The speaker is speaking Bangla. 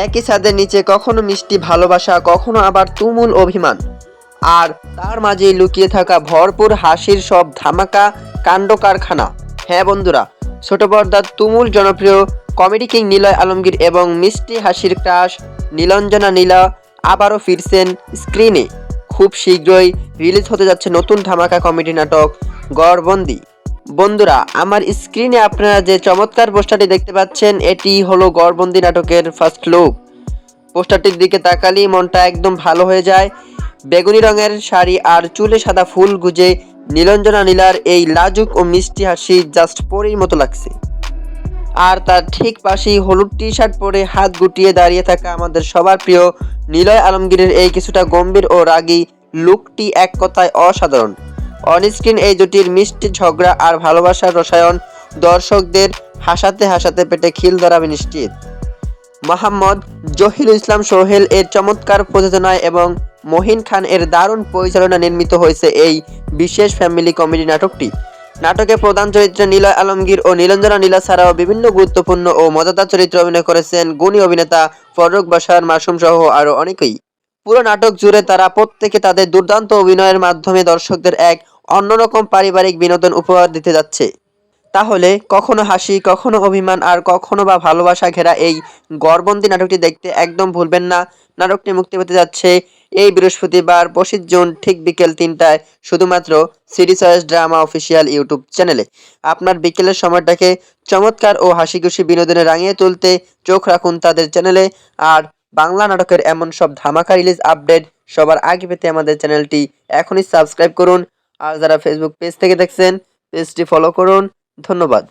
একই ছাদের নিচে কখনো মিষ্টি ভালোবাসা, কখনো আবার তুমুল অভিমান, আর তার মাঝেই লুকিয়ে থাকা ভরপুর হাসির সব ধামাকা কাণ্ড কারখানা। হ্যাঁ বন্ধুরা, ছোট পর্দার তুমুল জনপ্রিয় কমেডি কিং নিলয় আলমগীর এবং মিষ্টি হাসির ক্রাশ নীলাঞ্জনা নীলা আবারও ফিরছেন স্ক্রিনে। খুব শীঘ্রই রিলিজ হতে যাচ্ছে নতুন ধামাকা কমেডি নাটক গড়বন্দি। বন্ধুরা, আমার স্ক্রিনে আপনারা যে চমৎকার পোস্টারটি দেখতে পাচ্ছেন, এটি হলো গড়বন্দি নাটকের ফার্স্ট লুক। পোস্টারটির দিকে তাকালেই মনটা একদম ভালো হয়ে যায়। বেগুনি রঙের শাড়ি আর চুলে সাদা ফুল গুজে নীলাঞ্জনা নীলার এই লাজুক ও মিষ্টি হাসি জাস্ট পরীর মতো লাগছে। আর তার ঠিক পাশেই হলুদ টি শার্ট পরে হাত গুটিয়ে দাঁড়িয়ে থাকা আমাদের সবার প্রিয় নিলয় আলমগীরের এই কিছুটা গম্ভীর ও রাগী লুকটি এক কথায় অসাধারণ। অনস্ক্রিন এই জুটির মিষ্টি ঝগড়া আর ভালোবাসার রসায়ন দর্শকদের হাসাতে হাসাতে পেটে খিল ধরাবে নিশ্চিত। মোহাম্মদ জহিরুল ইসলাম সোহেল এর চমৎকার প্রযোজনায় এবং মহিন খান এর দারুণ পরিচালনা নির্মিত হয়েছে এই বিশেষ ফ্যামিলি কমেডি নাটকটি। নাটকে প্রধান চরিত্রে নিলয় আলমগীর ও নীলাঞ্জনা নীলা ছাড়াও বিভিন্ন গুরুত্বপূর্ণ ও মজাদার চরিত্রে অভিনয় করেছেন গুণী অভিনেতা ফররুখ বাশার, মাসুম সহ আরও অনেকেই। পুরো নাটক জুড়ে তারা প্রত্যেকে তাদের দুর্দান্ত অভিনয়ের মাধ্যমে দর্শকদের এক অন্যরকম পারিবারিক বিনোদন উপহার দিতে যাচ্ছে। তাহলে কখনো হাসি, কখনো অভিমান আর কখনো বা ভালোবাসা ঘেরা এই গড়বন্দি নাটকটি দেখতে একদম ভুলবেন না। নাটকটি মুক্তি পেতে যাচ্ছে এই বৃহস্পতিবার 25 জুন ঠিক বিকেল 3টায় শুধুমাত্র CD choice drama official YouTube চ্যানেলে। আপনার বিকেলের সময়টাকে চমৎকার ও হাসিখুশি বিনোদনে রাঙিয়ে তুলতে চোখ রাখুন তাদের চ্যানেলে। আর বাংলা নাটকের এমন সব ধামাকা রিলিজ আপডেট সবার আগে পেতে আমাদের চ্যানেলটি এখনই সাবস্ক্রাইব করুন। আর যারা ফেসবুক পেজ থেকে দেখছেন, পেজটি ফলো করুন। ধন্যবাদ।